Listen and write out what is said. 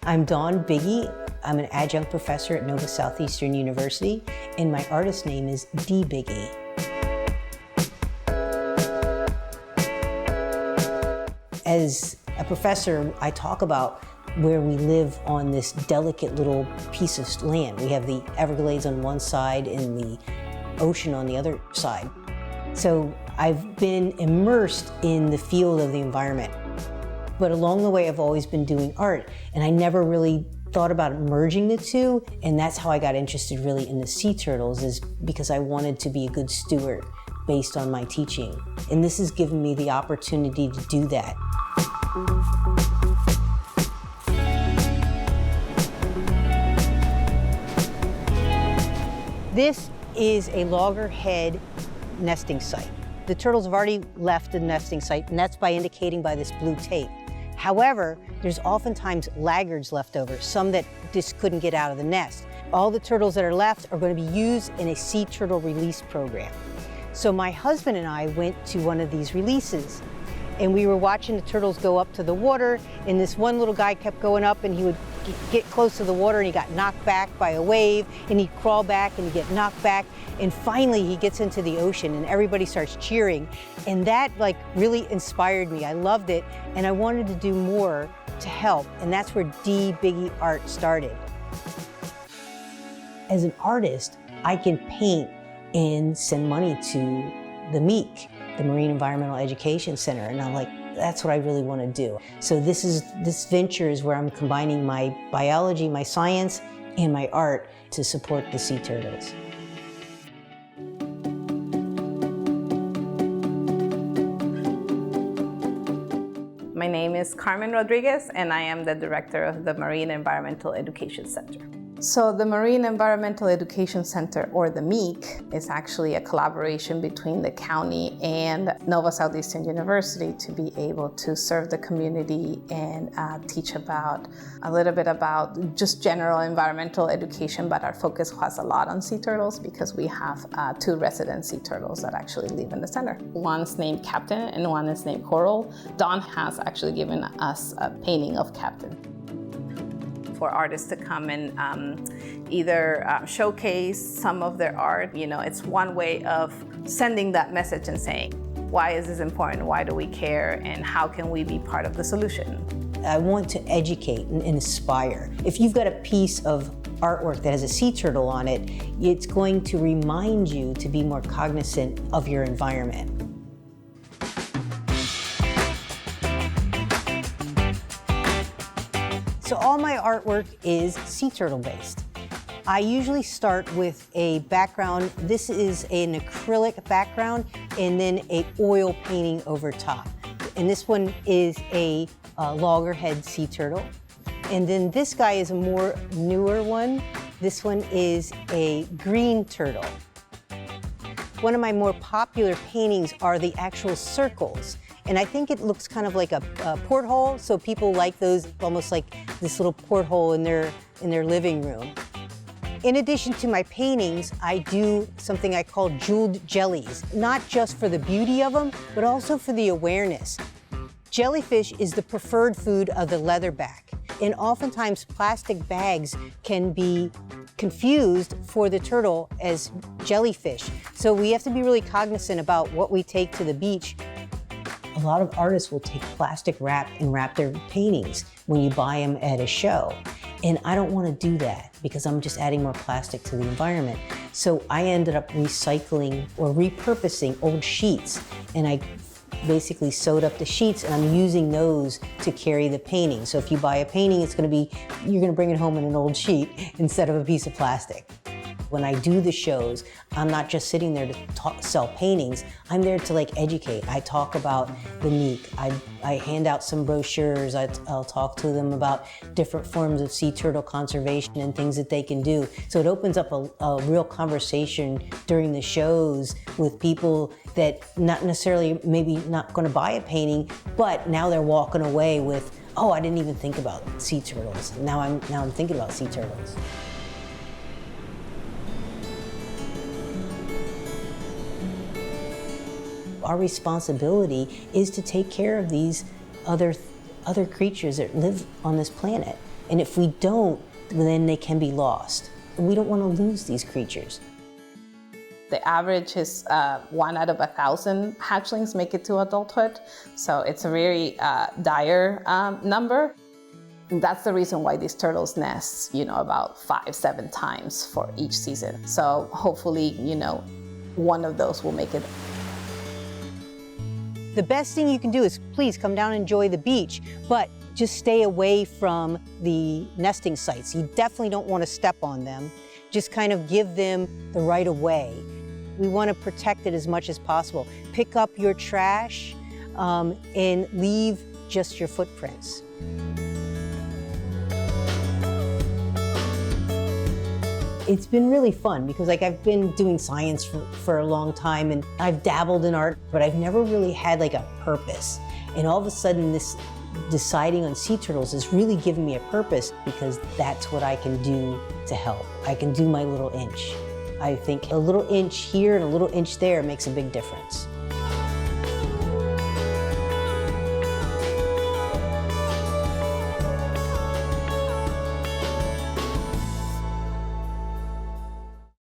I'm Dawn Biggie. I'm an adjunct professor at Southeastern University, and my artist name is Dawn Biggie. As a professor, I talk about where we live on this delicate little piece of land. We have the Everglades on one side and the ocean on the other side. So I've been immersed in the field of the environment. But along the way, I've always been doing art, and I never really thought about merging the two, and that's how I got interested really in the sea turtles, is because I wanted to be a good steward based on my teaching. And this has given me the opportunity to do that. This is a loggerhead nesting site. The turtles have already left the nesting site, and that's by indicating by this blue tape. However, there's oftentimes laggards left over, some that just couldn't get out of the nest. All the turtles that are left are going to be used in a sea turtle release program. So my husband and I went to one of these releases, and we were watching the turtles go up to the water, and this one little guy kept going up, and he would get close to the water, and he got knocked back by a wave, and he'd crawl back, and he'd get knocked back, and finally he gets into the ocean, and everybody starts cheering, and that really inspired me. I loved it, and I wanted to do more to help, and that's where Biggie Art started. As an artist, I can paint and send money to the MEEC, the Marine Environmental Education Center, and I'm like, that's what I really want to do. So this venture is where I'm combining my biology, my science, and my art to support the sea turtles. My name is Carmen Rodriguez, and I am the director of the Marine Environmental Education Center. So the Marine Environmental Education Center, or the MEEC, is actually a collaboration between the county and Southeastern University to be able to serve the community and teach a little bit about just general environmental education, but our focus was a lot on sea turtles because we have 2 resident sea turtles that actually live in the center. One's named Captain and one is named Coral. Dawn has actually given us a painting of Captain, for artists to come and either showcase some of their art. You know, it's one way of sending that message and saying, why is this important? Why do we care? And how can we be part of the solution? I want to educate and inspire. If you've got a piece of artwork that has a sea turtle on it, it's going to remind you to be more cognizant of your environment. So all my artwork is sea turtle based. I usually start with a background. This is an acrylic background and then an oil painting over top. And this one is a loggerhead sea turtle. And then this guy is a more newer one. This one is a green turtle. One of my more popular paintings are the actual circles. And I think it looks kind of like a porthole, so people like those, almost like this little porthole in their living room. In addition to my paintings, I do something I call jeweled jellies, not just for the beauty of them, but also for the awareness. Jellyfish is the preferred food of the leatherback, and oftentimes plastic bags can be confused for the turtle as jellyfish. So we have to be really cognizant about what we take to the beach. A lot of artists will take plastic wrap and wrap their paintings when you buy them at a show. And I don't want to do that because I'm just adding more plastic to the environment. So I ended up recycling or repurposing old sheets, and I basically sewed up the sheets, and I'm using those to carry the painting. So if you buy a painting, you're going to bring it home in an old sheet instead of a piece of plastic. When I do the shows, I'm not just sitting there to sell paintings, I'm there to educate. I talk about the MEEC, I hand out some brochures, I'll talk to them about different forms of sea turtle conservation and things that they can do. So it opens up a real conversation during the shows with people that not necessarily maybe not going to buy a painting, but now they're walking away with, oh, I didn't even think about sea turtles. Now I'm thinking about sea turtles. Our responsibility is to take care of these other creatures that live on this planet. And if we don't, then they can be lost. And we don't want to lose these creatures. The average is 1 out of 1,000 hatchlings make it to adulthood. So it's a very dire number. And that's the reason why these turtles nest, about 5-7 times for each season. So hopefully, one of those will make it. The best thing you can do is please come down and enjoy the beach, but just stay away from the nesting sites. You definitely don't want to step on them. Just kind of give them the right of way. We want to protect it as much as possible. Pick up your trash and leave just your footprints. It's been really fun because I've been doing science for a long time and I've dabbled in art, but I've never really had a purpose. And all of a sudden this deciding on sea turtles has really given me a purpose because that's what I can do to help. I can do my little inch. I think a little inch here and a little inch there makes a big difference.